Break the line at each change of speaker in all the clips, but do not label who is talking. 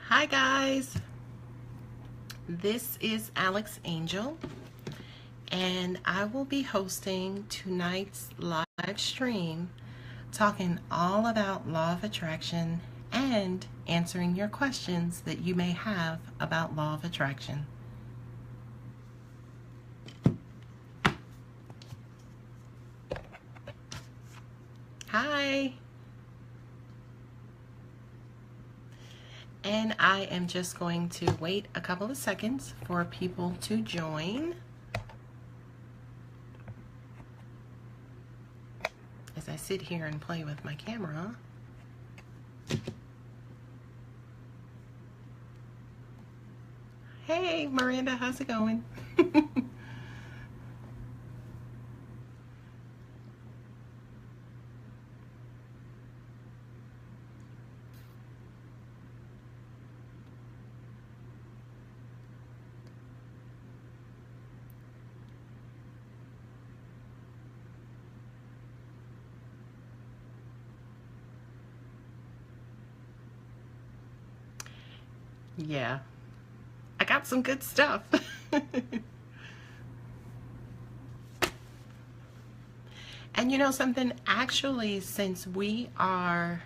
Hi guys, this is Alex Angel, and I will be hosting tonight's live stream talking all about law of attraction and answering your questions that you may have about law of attraction. Hi. And I am just going to wait a couple of seconds for people to join as I sit here and play with my camera. Hey Miranda, how's it going? Yeah, I got some good stuff. And you know something, actually, since we are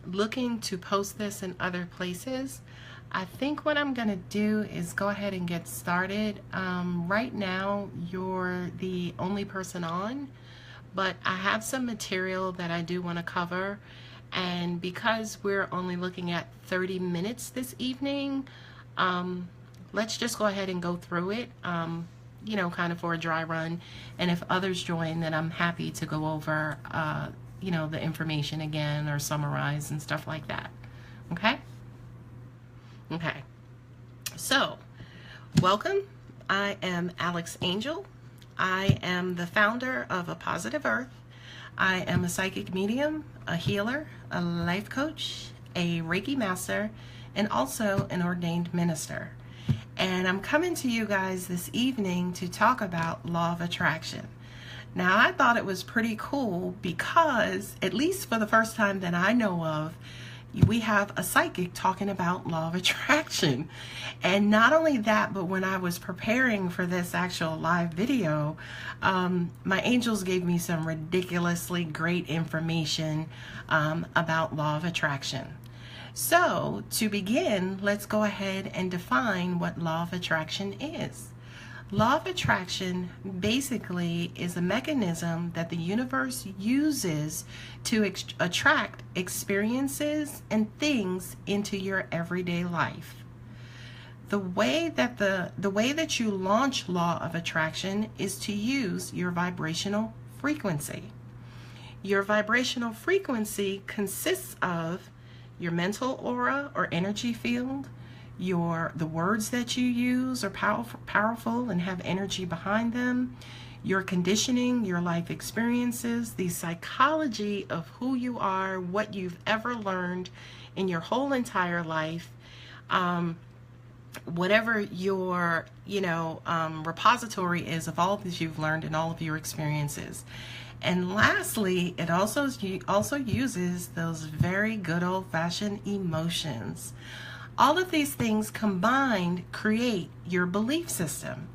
looking to post this in other places, I think what I'm going to do is go ahead and get started. Right now, you're the only person on, but I have some material that I do want to cover. And because we're only looking at 30 minutes this evening, let's just go ahead and go through it, you know, kind of for a dry run. And if others join, then I'm happy to go over, you know, the information again or summarize and stuff like that. Okay? Okay. So, welcome. I am Alex Angel. I am the founder of A+Earth. I am a psychic medium, a healer, a life coach, a Reiki master, and also an ordained minister. And I'm coming to you guys this evening to talk about law of attraction. Now, I thought it was pretty cool because, at least for the first time that I know of, we have a psychic talking about law of attraction. And not only that, but when I was preparing for this actual live video, my angels gave me some ridiculously great information about law of attraction. So to begin, let's go ahead and define what law of attraction is. Law of attraction basically is a mechanism that the universe uses to attract experiences and things into your everyday life. The way that you launch law of attraction is to use your vibrational frequency. Your vibrational frequency consists of your mental aura or energy field. The words that you use are powerful and have energy behind them. Your conditioning, your life experiences, the psychology of who you are, what you've ever learned in your whole entire life, whatever your repository is of all that you've learned and all of your experiences. And lastly, it also uses those very good old-fashioned emotions. All of these things combined create your belief system.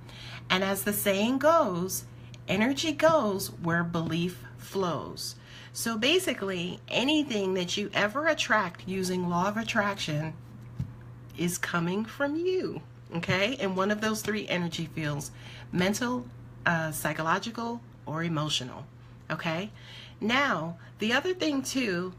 And as the saying goes, energy goes where belief flows. So basically, anything that you ever attract using law of attraction is coming from you, okay? In one of those three energy fields: mental, psychological, or emotional, okay? Now, the other thing too,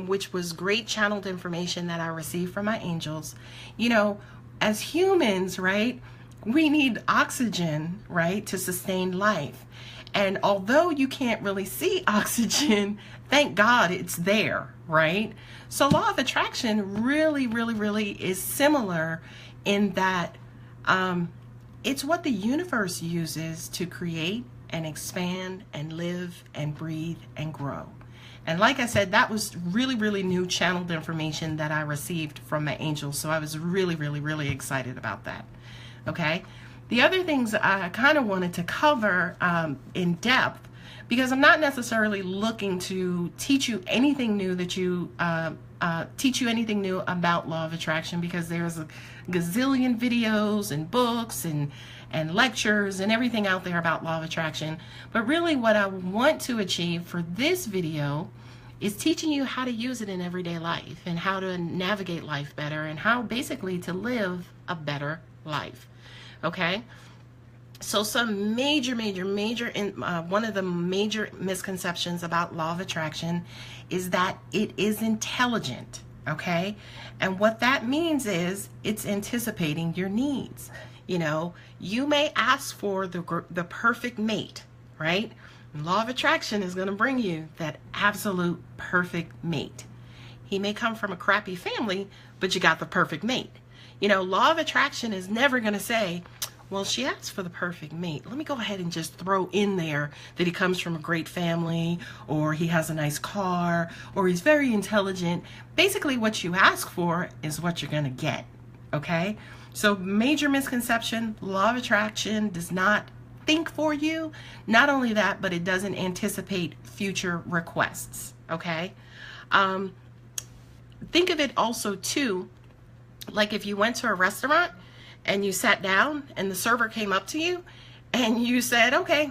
which was great channeled information that I received from my angels. You know, as humans, right, we need oxygen, right, to sustain life. And although you can't really see oxygen, thank God it's there, right? So law of attraction really is similar in that it's what the universe uses to create and expand and live and breathe and grow. And like I said, that was really new channeled information that I received from my angels. So I was really excited about that. Okay. The other things I kind of wanted to cover in depth because I'm not necessarily looking to teach you anything new that you teach you anything new about law of attraction, because there's a gazillion videos and books and lectures and everything out there about law of attraction. But really what I want to achieve for this video is teaching you how to use it in everyday life and how to navigate life better and how basically to live a better life. Okay? So some major, one of the major misconceptions about law of attraction is that it is intelligent, okay? And what that means is it's anticipating your needs. You know, you may ask for the perfect mate, right? Law of attraction is going to bring you that absolute perfect mate. He may come from a crappy family, but you got the perfect mate. You know, law of attraction is never going to say, well, she asked for the perfect mate. Let me go ahead and just throw in there that he comes from a great family, or he has a nice car, or he's very intelligent. Basically, what you ask for is what you're going to get, okay? So major misconception, law of attraction does not think for you. Not only that, but it doesn't anticipate future requests, okay? Think of it also, too, like if you went to a restaurant and you sat down and the server came up to you and you said, okay,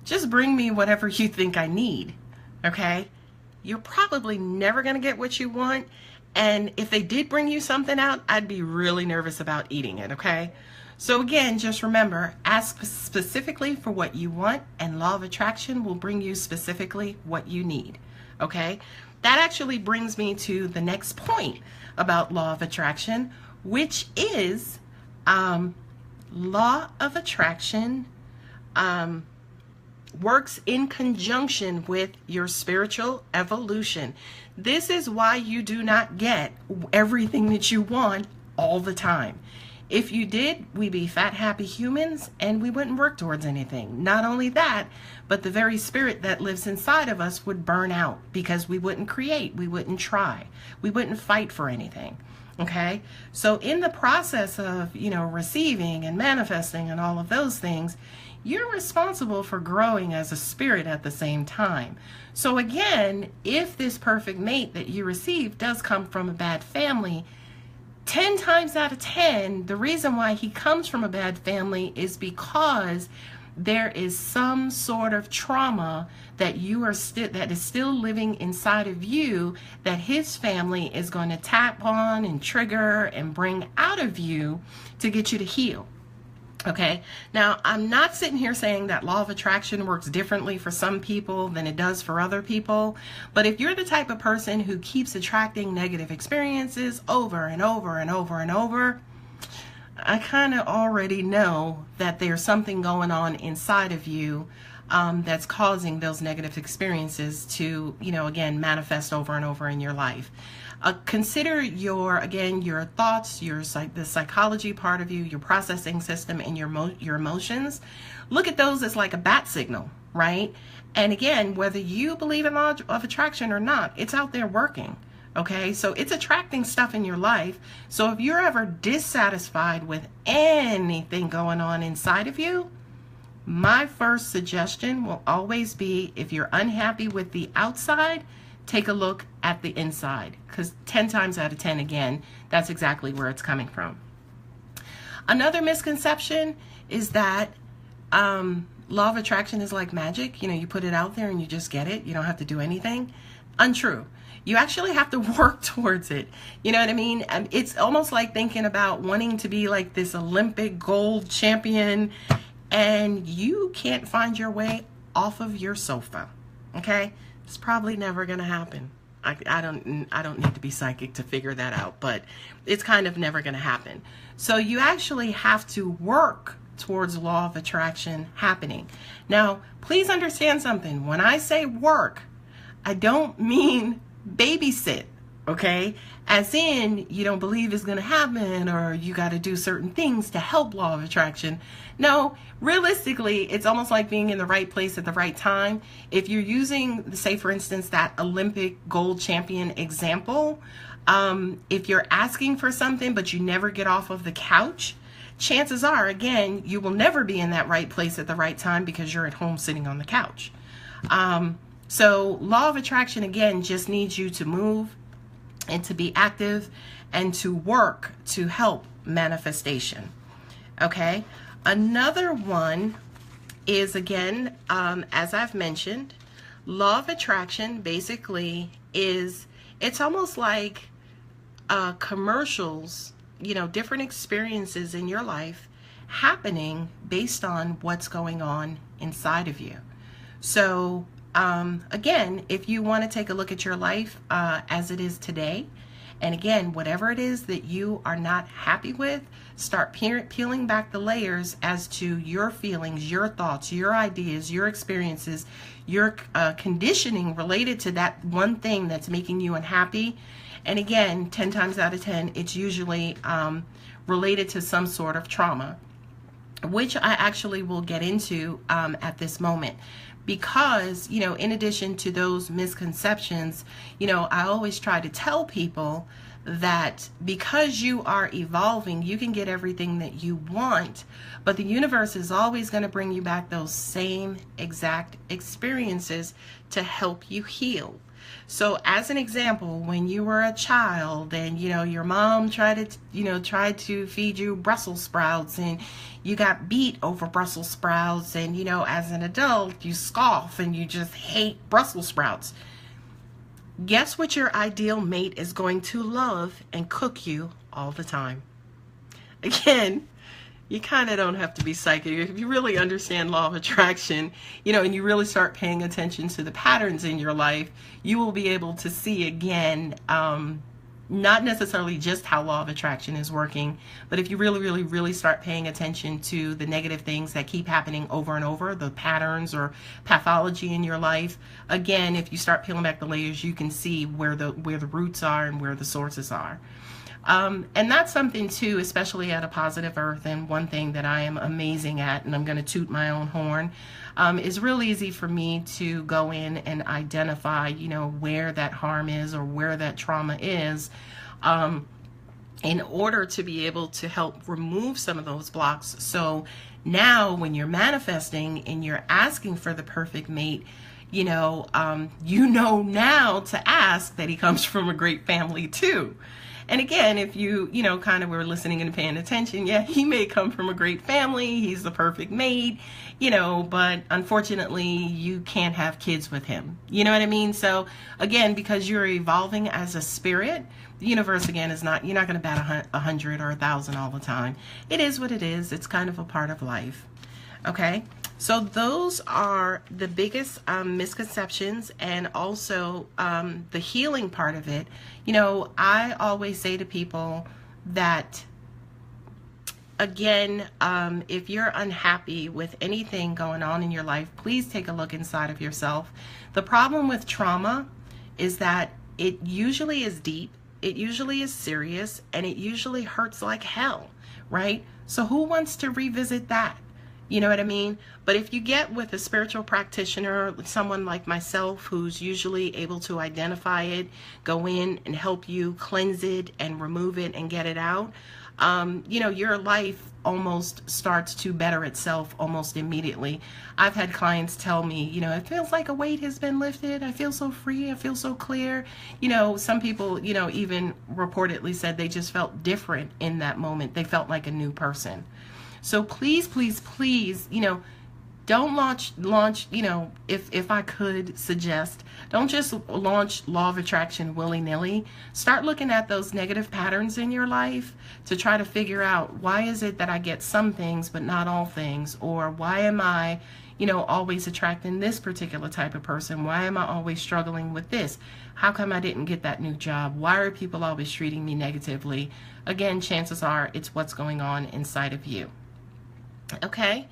just bring me whatever you think I need, okay? You're probably never going to get what you want. And if they did bring you something out, I'd be really nervous about eating it, okay? So again, just remember, ask specifically for what you want, and law of attraction will bring you specifically what you need, okay? That actually brings me to the next point about law of attraction, which is law of attraction works in conjunction with your spiritual evolution. This is why you do not get everything that you want all the time. If you did, we'd be fat, happy humans, and we wouldn't work towards anything. Not only that, but the very spirit that lives inside of us would burn out, because we wouldn't create, we wouldn't try, we wouldn't fight for anything. Okay, so in the process of, you know, receiving and manifesting and all of those things, you're responsible for growing as a spirit at the same time. So again, if this perfect mate that you receive does come from a bad family, 10 times out of 10, the reason why he comes from a bad family is because there is some sort of trauma that that is still living inside of you, that his family is going to tap on and trigger and bring out of you to get you to heal. Okay, now I'm not sitting here saying that law of attraction works differently for some people than it does for other people, but if you're the type of person who keeps attracting negative experiences over and over and over and over, I kind of already know that there's something going on inside of you that's causing those negative experiences to, you know, again, manifest over and over in your life. Consider your thoughts, the psychology part of you, your processing system, and your emotions. Look at those as like a bat signal, right? And again, whether you believe in law of attraction or not, it's out there working. Okay, so it's attracting stuff in your life. So if you're ever dissatisfied with anything going on inside of you, my first suggestion will always be, if you're unhappy with the outside, take a look at the inside, because 10 times out of 10, again, that's exactly where it's coming from. Another misconception is that law of attraction is like magic. You know, you put it out there and you just get it. You don't have to do anything. Untrue. You actually have to work towards it. You know what I mean? It's almost like thinking about wanting to be like this Olympic gold champion, and you can't find your way off of your sofa. Okay? It's probably never going to happen. I don't need to be psychic to figure that out, but it's kind of never going to happen. So you actually have to work towards law of attraction happening. Now, please understand something. When I say work, I don't mean babysit, okay? As in, you don't believe it's going to happen, or you got to do certain things to help law of attraction. No, realistically, it's almost like being in the right place at the right time. If you're using, say, for instance, that Olympic gold champion example, if you're asking for something but you never get off of the couch, chances are, again, you will never be in that right place at the right time because you're at home sitting on the couch. So law of attraction, again, just needs you to move and to be active and to work to help manifestation. Okay. Another one is, again, as I've mentioned, law of attraction basically is, it's almost like commercials, different experiences in your life happening based on what's going on inside of you. So again, if you want to take a look at your life as it is today, and again, whatever it is that you are not happy with, start peeling back the layers as to your feelings, your thoughts, your ideas, your experiences, your conditioning related to that one thing that's making you unhappy. And again, 10 times out of 10, it's usually related to some sort of trauma, which I actually will get into at this moment. Because, in addition to those misconceptions, I always try to tell people that because you are evolving, you can get everything that you want, but the universe is always going to bring you back those same exact experiences to help you heal. So as an example, when you were a child and, your mom tried to feed you Brussels sprouts and you got beat over Brussels sprouts, and, as an adult, you scoff and you just hate Brussels sprouts. Guess what your ideal mate is going to love and cook you all the time? Again, you kind of don't have to be psychic. If you really understand law of attraction, and you really start paying attention to the patterns in your life, you will be able to see again, not necessarily just how law of attraction is working, but if you really start paying attention to the negative things that keep happening over and over, the patterns or pathology in your life, again, if you start peeling back the layers, you can see where the roots are and where the sources are. And that's something too, especially at A+Earth, and one thing that I am amazing at, and I'm going to toot my own horn, is real easy for me to go in and identify, where that harm is or where that trauma is, in order to be able to help remove some of those blocks. So now when you're manifesting and you're asking for the perfect mate, now to ask that he comes from a great family too. And again, if you kind of were listening and paying attention, yeah, he may come from a great family, he's the perfect mate, but unfortunately you can't have kids with him. You know what I mean? So again, because you're evolving as a spirit, the universe, again, you're not going to bat 100 or 1,000 all the time. It is what it is. It's kind of a part of life. Okay? So those are the biggest misconceptions, and also the healing part of it. I always say to people that, again, if you're unhappy with anything going on in your life, please take a look inside of yourself. The problem with trauma is that it usually is deep, it usually is serious, and it usually hurts like hell, right? So who wants to revisit that? You know what I mean? But if you get with a spiritual practitioner, someone like myself, who's usually able to identify it, go in and help you cleanse it and remove it and get it out, your life almost starts to better itself almost immediately. I've had clients tell me, it feels like a weight has been lifted. I feel so free. I feel so clear. Some people, even reportedly said they just felt different in that moment. They felt like a new person. So please, don't launch, if I could suggest, don't just launch law of attraction willy-nilly. Start looking at those negative patterns in your life to try to figure out, why is it that I get some things but not all things? Or why am I, always attracting this particular type of person? Why am I always struggling with this? How come I didn't get that new job? Why are people always treating me negatively? Again, chances are it's what's going on inside of you. Okay.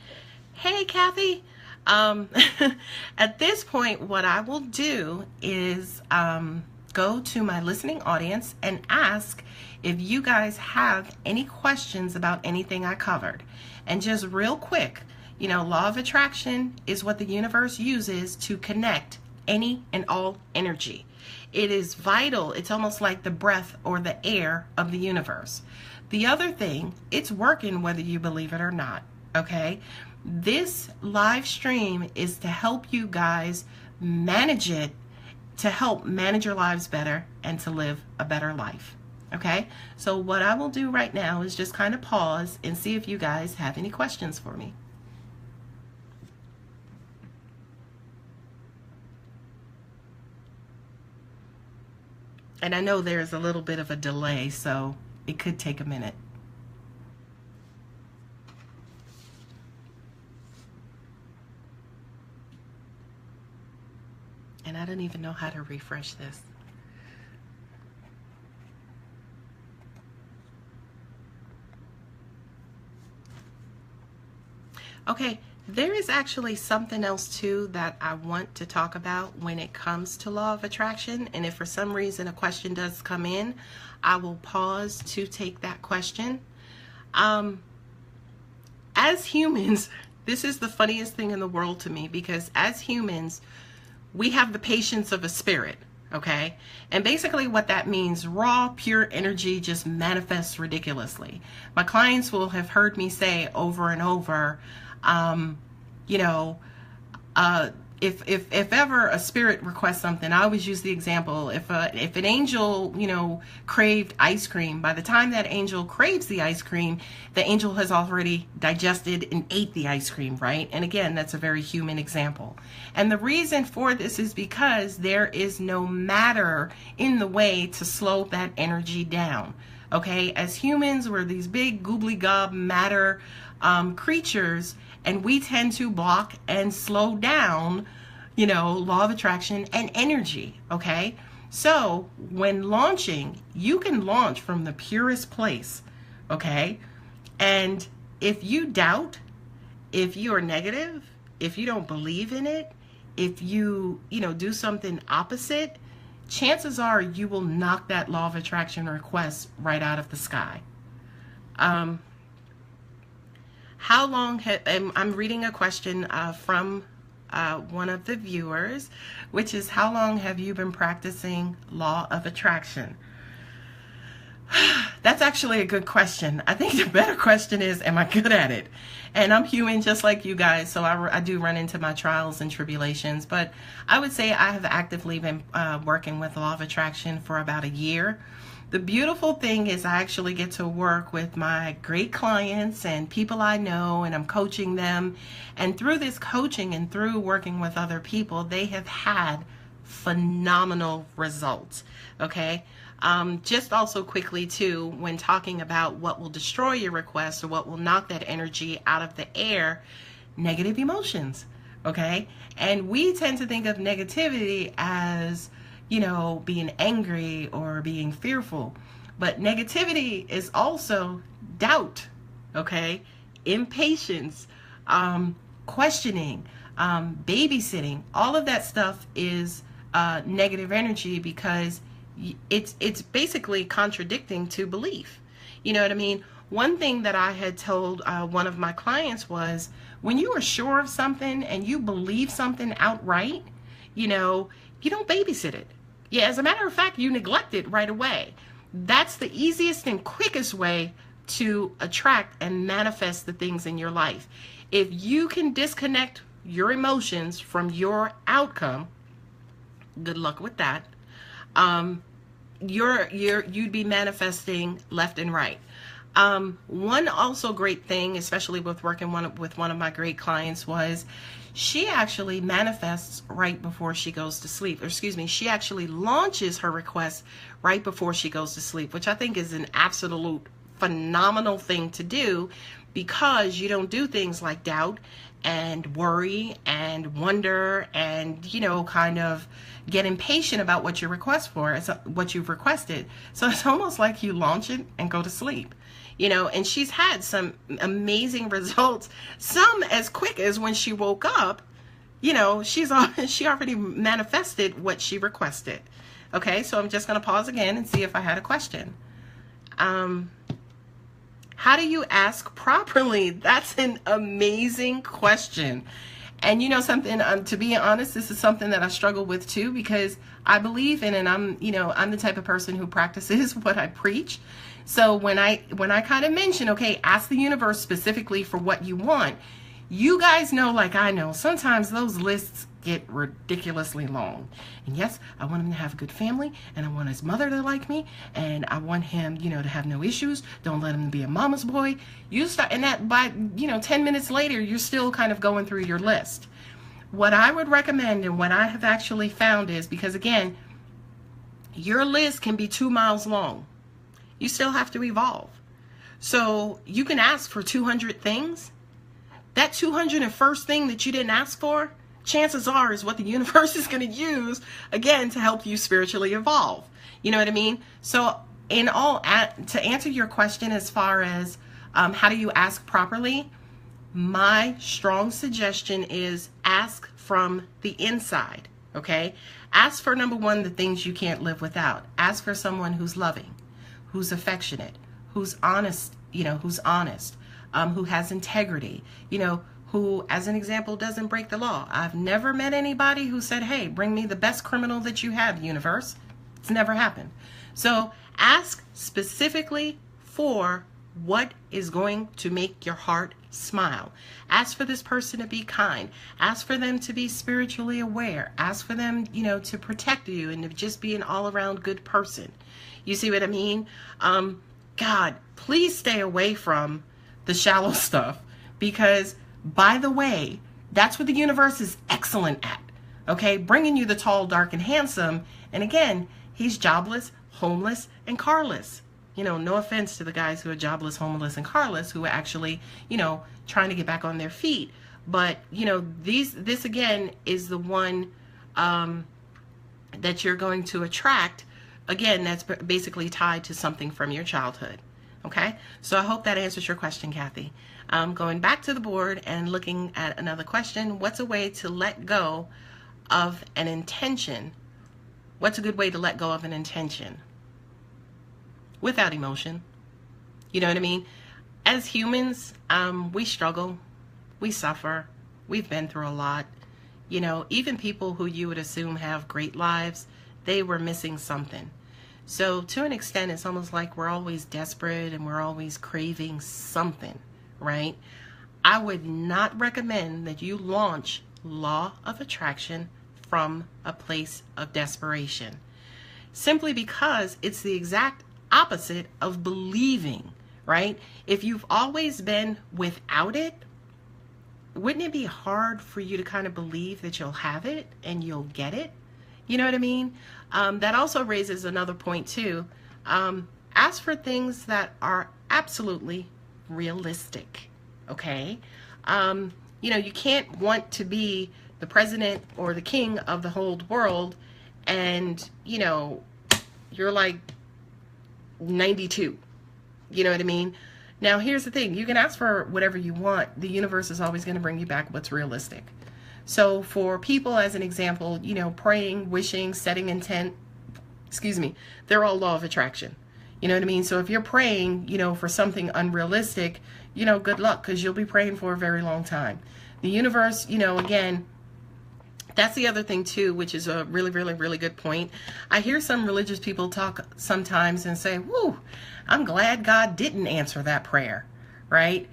Hey, Kathy. At this point, what I will do is go to my listening audience and ask if you guys have any questions about anything I covered. And just real quick, law of attraction is what the universe uses to connect any and all energy. It is vital. It's almost like the breath or the air of the universe. The other thing, it's working whether you believe it or not. Okay, This live stream is to help you guys manage it, to help manage your lives better and to live a better life. Okay, so what I will do right now is just kind of pause and see if you guys have any questions for me. And I know there's a little bit of a delay, so it could take a minute. And I don't even know how to refresh this. Okay, there is actually something else too that I want to talk about when it comes to law of attraction. And if for some reason a question does come in, I will pause to take that question. As humans, this is the funniest thing in the world to me, because as humans, we have the patience of a spirit. Okay, and basically what that means, raw, pure energy just manifests ridiculously. My clients will have heard me say over and over, you know, if ever a spirit requests something, I always use the example, if an angel, you know, craved ice cream, by the time that angel craves the ice cream, the angel has already digested and ate the ice cream, right? And again, that's a very human example. And the reason for this is because there is no matter in the way to slow that energy down. Okay, as humans, we're these big goobly gob matter creatures, and we tend to block and slow down, you know, law of attraction and energy. Okay, so when launching, you can launch from the purest place. Okay, and if you doubt, if you are negative, if you don't believe in it, if you do something opposite, chances are you will knock that law of attraction request right out of the sky. How long I'm reading a question from one of the viewers, which is, how long have you been practicing law of attraction? That's actually a good question. I think the better question is, am I good at it? And I'm human just like you guys, so I do run into my trials and tribulations, but I would say I have actively been working with law of attraction for about a year. The beautiful thing is I actually get to work with my great clients and people I know, and I'm coaching them. And through this coaching and through working with other people, they have had phenomenal results. Okay. Just also quickly too, when talking about what will destroy your request or what will knock that energy out of the air, negative emotions. Okay. And we tend to think of negativity as, you know, being angry or being fearful. But negativity is also doubt, okay? Impatience, questioning, babysitting. All of that stuff is negative energy, because it's basically contradicting to belief. You know what I mean? One thing that I had told one of my clients was, when you are sure of something and you believe something outright, you know, you don't babysit it. Yeah, as a matter of fact, you neglect it right away. That's the easiest and quickest way to attract and manifest the things in your life. If you can disconnect your emotions from your outcome, good luck with that. You'd be manifesting left and right. One also great thing, especially with working with one of my great clients, was she actually manifests right before she goes to sleep. Or excuse me, she actually launches her request right before she goes to sleep, which I think is an absolute phenomenal thing to do, because you don't do things like doubt and worry and wonder and, you know, kind of get impatient about what you request for, what you've requested. So it's almost like you launch it and go to sleep. You know, and she's had some amazing results, some as quick as when she woke up, you know, she already manifested what she requested. Okay, so I'm just going to pause again and see if I had a question. How do you ask properly? That's an amazing question. And you know something, to be honest, this is something that I struggle with too, because I believe in, and I'm the type of person who practices what I preach. So when I kind of mention, okay, ask the universe specifically for what you want, You guys know, like I know, sometimes those lists get ridiculously long. And yes, I want him to have a good family, and I want his mother to like me, and I want him, to have no issues. Don't let him be a mama's boy. You start, and that by, 10 minutes later, you're still kind of going through your list. What I would recommend, and what I have actually found is, because again, your list can be 2 miles long. You still have to evolve. So you can ask for 200 things. That 201st thing that you didn't ask for, chances are is what the universe is going to use, again, to help you spiritually evolve. You know what I mean? So to answer your question as far as how do you ask properly, my strong suggestion is ask from the inside, okay? Ask for, number one, the things you can't live without. Ask for someone who's loving, who's affectionate, who's honest, who has integrity, who, as an example, doesn't break the law. I've never met anybody who said, hey, bring me the best criminal that you have, universe. It's never happened. So ask specifically for what is going to make your heart smile. Ask for this person to be kind. Ask for them to be spiritually aware. Ask for them, to protect you and to just be an all-around good person. You see what I mean? God, please stay away from the shallow stuff, because, by the way, that's what the universe is excellent at. Okay? Bringing you the tall, dark, and handsome. And again, he's jobless, homeless, and carless. No offense to the guys who are jobless, homeless, and carless, who are actually, trying to get back on their feet. But, this again is the one that you're going to attract. Again, that's basically tied to something from your childhood. Okay? So I hope that answers your question, Kathy. Going back to the board and looking at another question, what's a way to let go of an intention? What's a good way to let go of an intention without emotion? You know what I mean? As humans, we struggle, we suffer, we've been through a lot. Even people who you would assume have great lives, they were missing something. So to an extent, it's almost like we're always desperate and we're always craving something, right? I would not recommend that you launch law of attraction from a place of desperation, simply because it's the exact opposite of believing, right? If you've always been without it, wouldn't it be hard for you to kind of believe that you'll have it and you'll get it? You know what I mean? That also raises another point too. Ask for things that are absolutely realistic, okay? You can't want to be the president or the king of the whole world and, you're like 92. You know what I mean? Now, here's the thing. You can ask for whatever you want. The universe is always going to bring you back what's realistic. So for people, as an example, praying, wishing, setting intent, they're all law of attraction. You know what I mean? So if you're praying, for something unrealistic, good luck, because you'll be praying for a very long time. The universe, again, that's the other thing too, which is a really, really, really good point. I hear some religious people talk sometimes and say, whoo, I'm glad God didn't answer that prayer, right?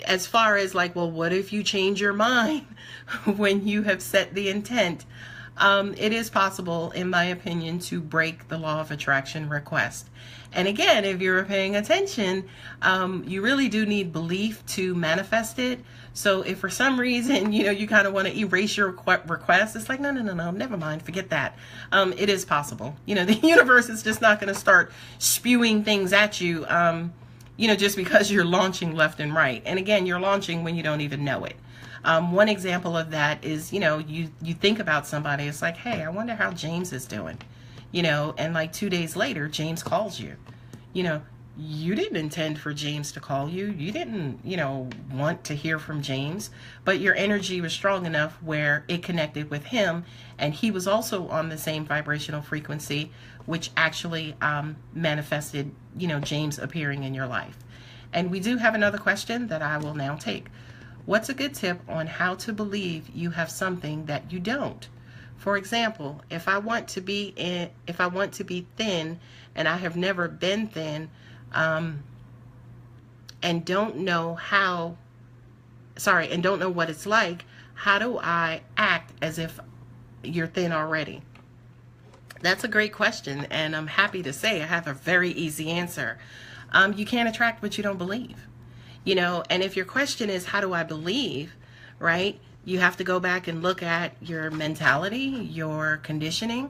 As far as like, well, what if you change your mind when you have set the intent? It is possible, in my opinion, to break the law of attraction request. And again, if you're paying attention, you really do need belief to manifest it. So if for some reason, you kind of want to erase your request, it's like, no, never mind, forget that. It is possible. The universe is just not going to start spewing things at you, just because you're launching left and right. And again, you're launching when you don't even know it. One example of that is, you think about somebody, it's like, hey, I wonder how James is doing, and like 2 days later, James calls you. You didn't intend for James to call you. You didn't, want to hear from James, but your energy was strong enough where it connected with him, and he was also on the same vibrational frequency, which actually manifested, James appearing in your life. And we do have another question that I will now take. What's a good tip on how to believe you have something that you don't? For example, if I want to be thin and I have never been thin, and don't know how sorry, and don't know what it's like, how do I act as if you're thin already? That's a great question, and I'm happy to say I have a very easy answer. You can't attract what you don't believe. And if your question is, how do I believe, right? You have to go back and look at your mentality, your conditioning,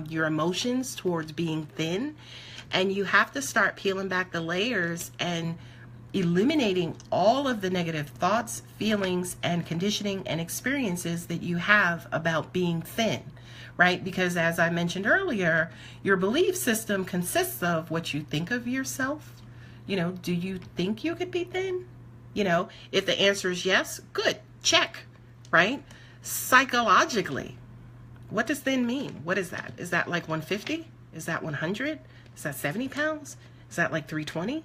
your emotions towards being thin, and you have to start peeling back the layers and eliminating all of the negative thoughts, feelings, and conditioning and experiences that you have about being thin, right? Because as I mentioned earlier, your belief system consists of what you think of yourself. Do you think you could be thin? If the answer is yes, good, check, right? Psychologically, what does thin mean? What is that? Is that like 150? Is that 100? Is that 70 pounds? Is that like 320,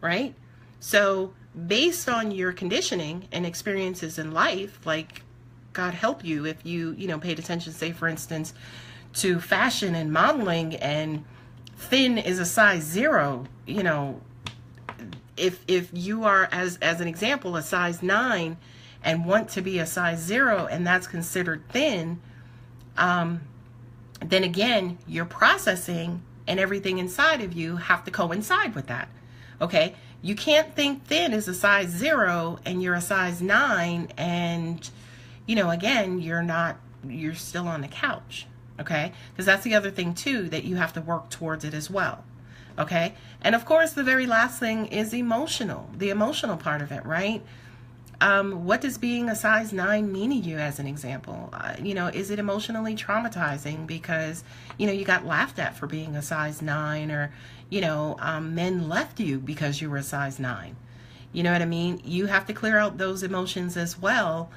right? So based on your conditioning and experiences in life, like God help you if you, paid attention, say for instance, to fashion and modeling, and thin is a size 0, if you are, as an example, a size 9 and want to be a size 0 and that's considered thin, then again, your processing and everything inside of you have to coincide with that. Okay? You can't think thin is a size 0 and you're a size 9 and, again, you're still on the couch. Okay? Because that's the other thing too, that you have to work towards it as well. Okay? And of course, the very last thing is emotional, the emotional part of it, right? What does being a size 9 mean to you, as an example? Is it emotionally traumatizing because, you got laughed at for being a size 9, or, men left you because you were a size 9? You know what I mean? You have to clear out those emotions as well,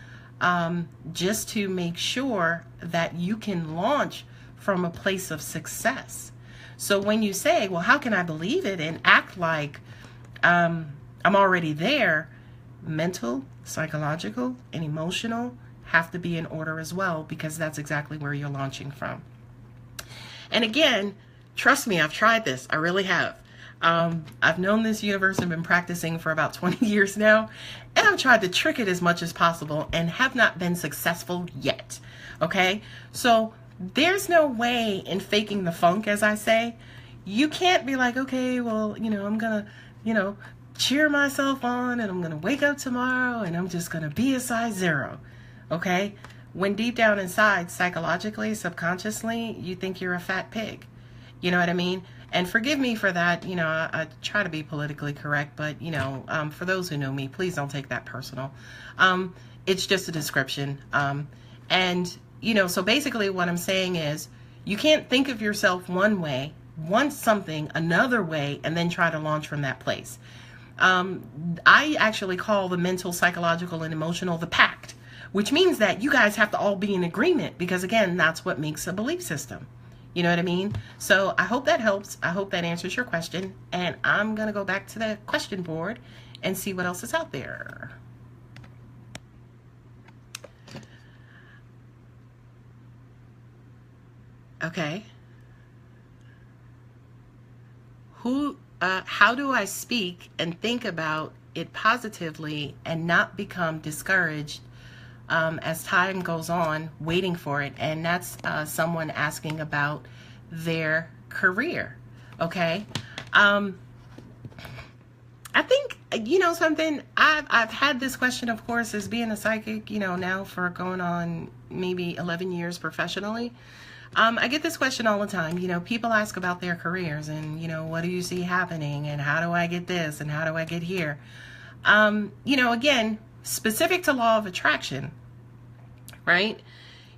just to make sure that you can launch from a place of success. So when you say, well, how can I believe it and act like I'm already there, mental, psychological, and emotional have to be in order as well, because that's exactly where you're launching from. And again, trust me, I've tried this. I really have. I've known this universe and been practicing for about 20 years now, and I've tried to trick it as much as possible and have not been successful yet. Okay? So there's no way in faking the funk, as I say. You can't be like, okay, well, I'm going to, cheer myself on, and I'm going to wake up tomorrow and I'm just going to be a size 0. Okay? When deep down inside, psychologically, subconsciously, you think you're a fat pig. You know what I mean? And forgive me for that. I try to be politically correct, but, for those who know me, please don't take that personal. It's just a description. So basically what I'm saying is, you can't think of yourself one way, want something another way, and then try to launch from that place. I actually call the mental, psychological, and emotional the pact, which means that you guys have to all be in agreement, because again, that's what makes a belief system. You know what I mean? So I hope that helps. I hope that answers your question. And I'm going to go back to the question board and see what else is out there. Okay. How do I speak and think about it positively and not become discouraged as time goes on, waiting for it? And that's someone asking about their career. Okay. I think, something, I've had this question, of course, as being a psychic, now for going on maybe 11 years professionally. I get this question all the time. People ask about their careers and, what do you see happening, and how do I get this, and how do I get here? Again, specific to law of attraction, right?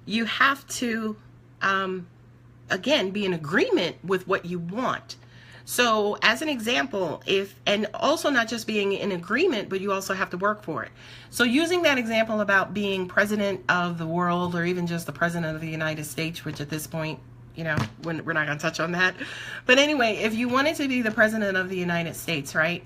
You have to, again, be in agreement with what you want. So as an example, and also not just being in agreement, but you also have to work for it. So using that example about being president of the world, or even just the president of the United States, which at this point, we're not going to touch on that. But anyway, if you wanted to be the president of the United States, right?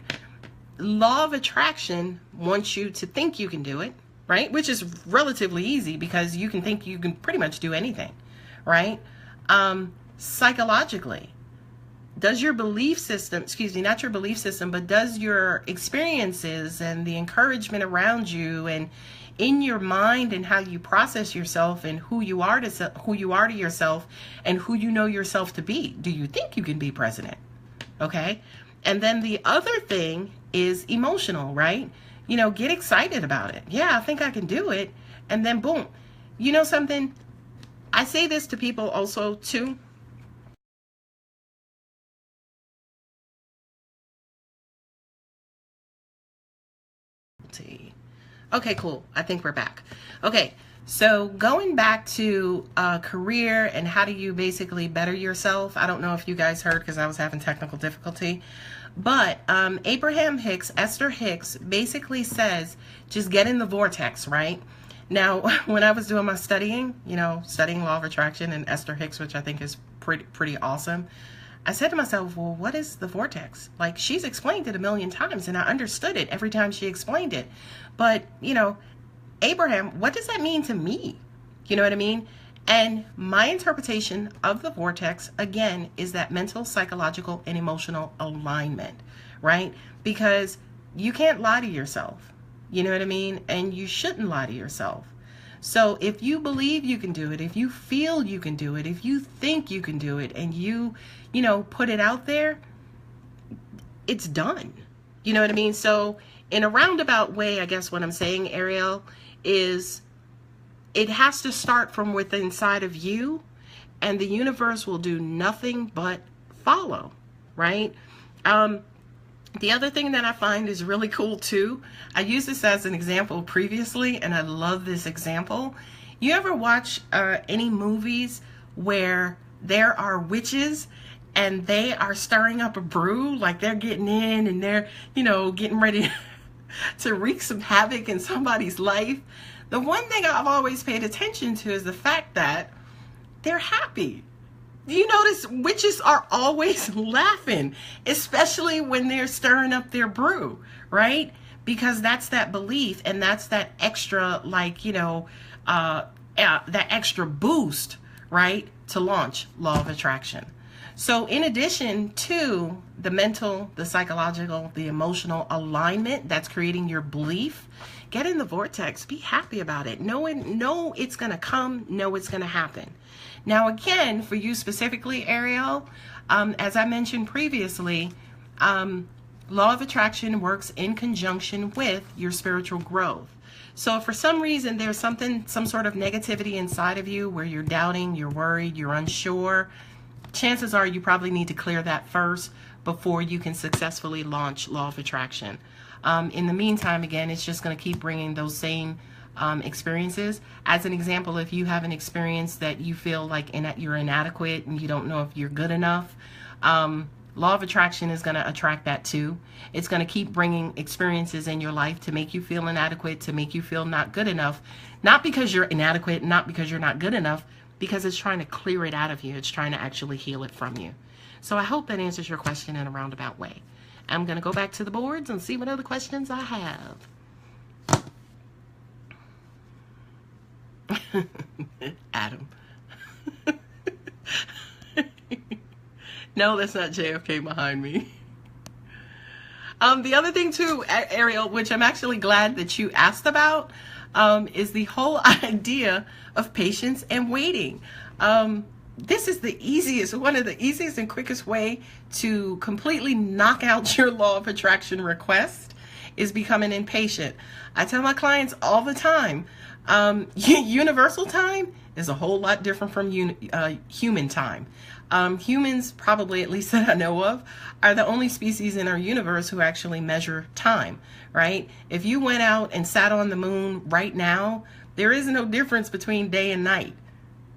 Law of attraction wants you to think you can do it, right? Which is relatively easy, because you can think you can pretty much do anything, right? Psychologically, does your belief system, excuse me, not your belief system, but does your experiences and the encouragement around you and in your mind and how you process yourself and who you are to yourself and who you know yourself to be, do you think you can be president? Okay. And then the other thing is emotional, right? You know, get excited about it. Yeah, I think I can do it. And then boom. You know something? I say this to people also too. Okay, cool. I think we're back. Okay, so going back to career and how do you basically better yourself. I don't know if you guys heard because I was having technical difficulty. But Abraham-Hicks, Esther Hicks, basically says just get in the vortex, right? Now, when I was doing my studying, you know, studying law of attraction and Esther Hicks, which I think is pretty awesome, I said to myself, well, what is the vortex? Like, she's explained it a million times, and I understood it every time she explained it. But, you know, Abraham, what does that mean to me? You know what I mean? And my interpretation of the vortex, again, is that mental, psychological, and emotional alignment, right? Because you can't lie to yourself. You know what I mean? And you shouldn't lie to yourself. So if you believe you can do it, if you feel you can do it, if you think you can do it, and you know, put it out there, it's done. You know what I mean? So in a roundabout way, I guess what I'm saying, Ariel, is it has to start from within inside of you, and the universe will do nothing but follow, right? The other thing that I find is really cool too, I used this as an example previously, and I love this example. You ever watch any movies where there are witches and they are stirring up a brew, like they're getting in and they're, you know, getting ready to wreak some havoc in somebody's life? The one thing I've always paid attention to is the fact that they're happy. You notice witches are always laughing, especially when they're stirring up their brew, right? Because that's that belief, and that's that extra, like, you know, that extra boost, right, to launch law of attraction. So in addition to the mental, the psychological, the emotional alignment that's creating your belief, get in the vortex, be happy about it. Know it's going to come, know it's going to happen. Now, again, for you specifically, Ariel, as I mentioned previously, law of attraction works in conjunction with your spiritual growth. So if for some reason there's some sort of negativity inside of you where you're doubting, you're worried, you're unsure, chances are you probably need to clear that first before you can successfully launch law of attraction. In the meantime, again, it's just going to keep bringing those same experiences. As an example, if you have an experience that you feel like you're inadequate and you don't know if you're good enough, law of attraction is going to attract that too. It's going to keep bringing experiences in your life to make you feel inadequate, to make you feel not good enough, not because you're inadequate, not because you're not good enough, because it's trying to clear it out of you. It's trying to actually heal it from you. So I hope that answers your question in a roundabout way. I'm going to go back to the boards and see what other questions I have. Adam. No, that's not JFK behind me. The other thing too, Ariel, which I'm actually glad that you asked about, is the whole idea of patience and waiting. This is one of the easiest and quickest way to completely knock out your law of attraction request is becoming impatient. I tell my clients all the time, universal time is a whole lot different from human time. Humans, probably at least that I know of, are the only species in our universe who actually measure time, right? If you went out and sat on the moon right now, there is no difference between day and night.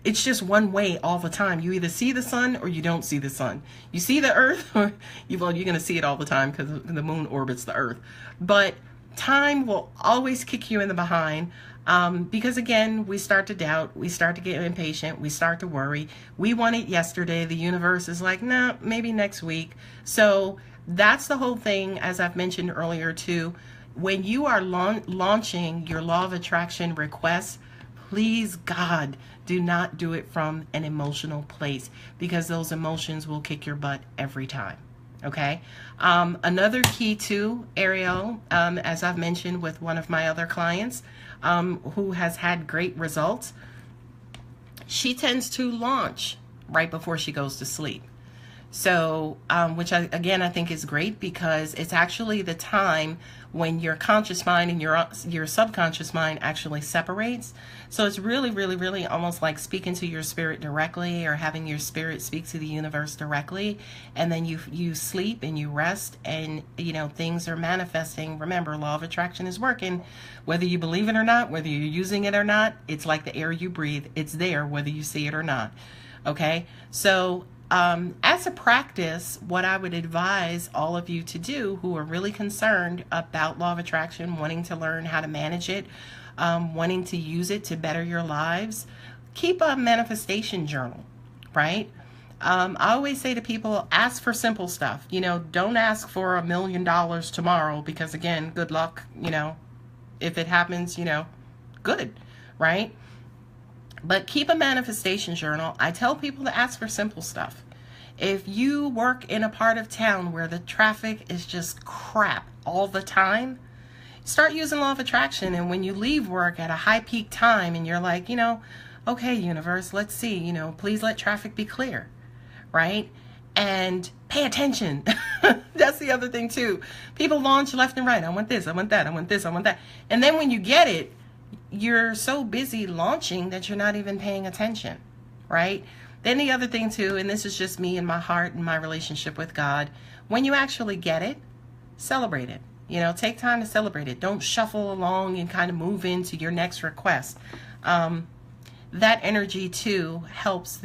It's just one way all the time. You either see the sun or you don't see the sun. You see the earth, or you're going to see it all the time because the moon orbits the earth. But time will always kick you in the behind. Because again, we start to doubt, we start to get impatient, we start to worry. We want it yesterday. The universe is like, nah, maybe next week. So that's the whole thing, as I've mentioned earlier too. When you are launching your law of attraction requests, please God, do not do it from an emotional place, because those emotions will kick your butt every time. Okay. Another key too, Ariel, as I've mentioned with one of my other clients, who has had great results, she tends to launch right before she goes to sleep. So, which I think is great, because it's actually the time when your conscious mind and your subconscious mind actually separates. So it's really, really, really almost like speaking to your spirit directly, or having your spirit speak to the universe directly. And then you sleep and you rest, and things are manifesting. Remember, law of attraction is working, whether you believe it or not, whether you're using it or not. It's like the air you breathe. It's there whether you see it or not. Okay, so as a practice, what I would advise all of you to do who are really concerned about law of attraction, wanting to learn how to manage it, wanting to use it to better your lives, keep a manifestation journal, right? I always say to people, ask for simple stuff. Don't ask for $1 million tomorrow, because again, good luck, if it happens, good, right? But keep a manifestation journal. I tell people to ask for simple stuff. If you work in a part of town where the traffic is just crap all the time, start using law of attraction. And when you leave work at a high peak time and you're like, okay, universe, let's see, please let traffic be clear, right? And pay attention. That's the other thing too. People launch left and right. I want this, I want that, I want this, I want that. And then when you get it, you're so busy launching that you're not even paying attention, right? Then the other thing too, and this is just me and my heart and my relationship with God, when you actually get it, celebrate it. Take time to celebrate it. Don't shuffle along and kind of move into your next request. That energy too helps,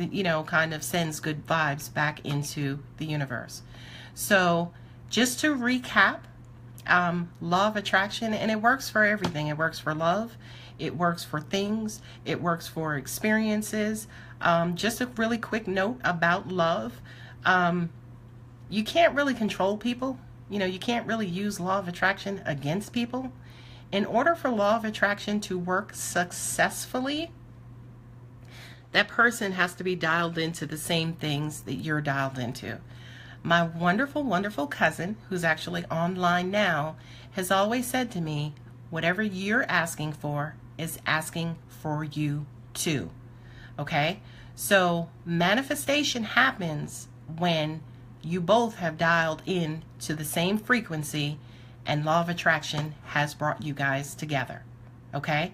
kind of sends good vibes back into the universe. So just to recap, law of attraction, and it works for everything. It works for love. It works for things. It works for experiences. Just a really quick note about love. You can't really control people. You can't really use law of attraction against people. In order for law of attraction to work successfully, that person has to be dialed into the same things that you're dialed into. My wonderful, wonderful cousin, who's actually online now, has always said to me, whatever you're asking for is asking for you too. Okay? So manifestation happens when you both have dialed in to the same frequency, and law of attraction has brought you guys together. Okay?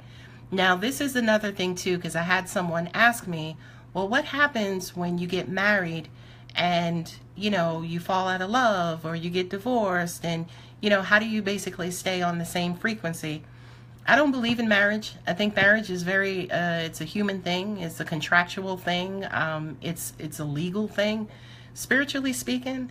Now, this is another thing too, because I had someone ask me, well, what happens when you get married and you fall out of love, or you get divorced, and how do you basically stay on the same frequency? I don't believe in marriage. I think marriage is very it's a human thing. It's a contractual thing. It's a legal thing. Spiritually speaking,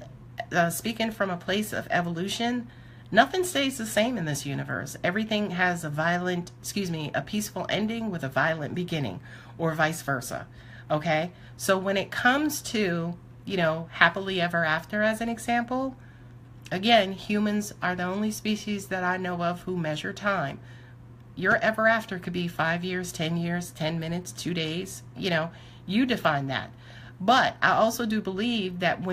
speaking from a place of evolution, nothing stays the same in this universe. Everything has a peaceful ending with a violent beginning, or vice versa. Okay? So when it comes to happily ever after, as an example, again, humans are the only species that I know of who measure time. Your ever after could be 5 years, 10 years, 10 minutes, 2 days, you define that. But I also do believe that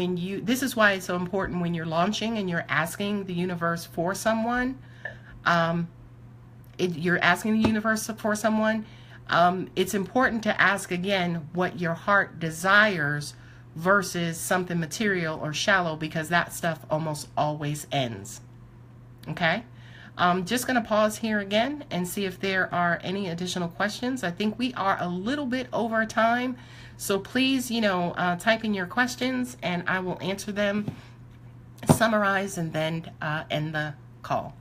this is why it's so important when you're launching and you're asking the universe for someone, it's important to ask again what your heart desires versus something material or shallow, because that stuff almost always ends. Okay? I'm just going to pause here again and see if there are any additional questions. I think we are a little bit over time, so please, type in your questions and I will answer them, summarize, and then end the call.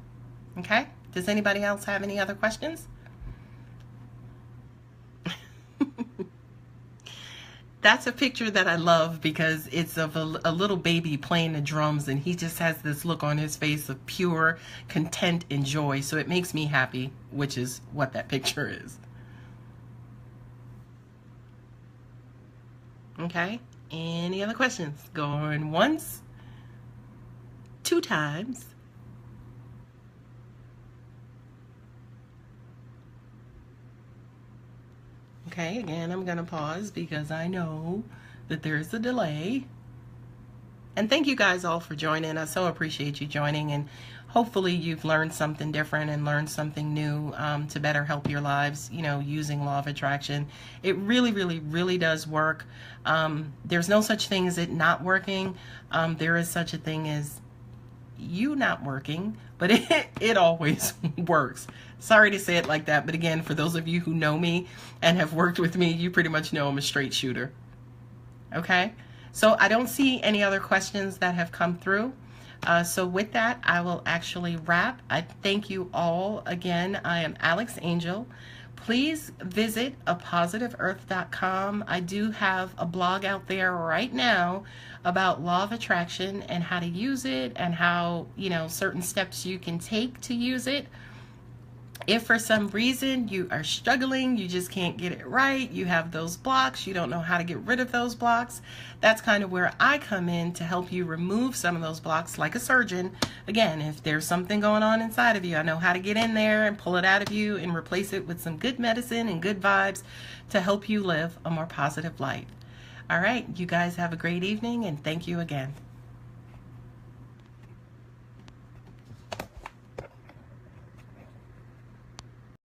Okay? Does anybody else have any other questions? That's a picture that I love, because it's of a little baby playing the drums, and he just has this look on his face of pure content and joy. So it makes me happy, which is what that picture is. Okay, any other questions? Going once, 2 times. Okay, again, I'm going to pause because I know that there's a delay. And thank you guys all for joining. I so appreciate you joining, and hopefully you've learned something different and learned something new to better help your lives, you know, using law of attraction. It really, really, really does work. There's no such thing as it not working. There is such a thing as you not working, but it always works. Sorry to say it like that, but again, for those of you who know me and have worked with me, you pretty much know I'm a straight shooter. Okay? So I don't see any other questions that have come through. So with that, I will actually wrap. I thank you all again. I am Alex Angel. Please visit A+Earth.com. I do have a blog out there right now about law of attraction and how to use it and how, you know, certain steps you can take to use it. If for some reason you are struggling, you just can't get it right, you have those blocks, you don't know how to get rid of those blocks, that's kind of where I come in to help you remove some of those blocks like a surgeon. Again, if there's something going on inside of you, I know how to get in there and pull it out of you and replace it with some good medicine and good vibes to help you live a more positive life. All right, you guys have a great evening, and thank you again.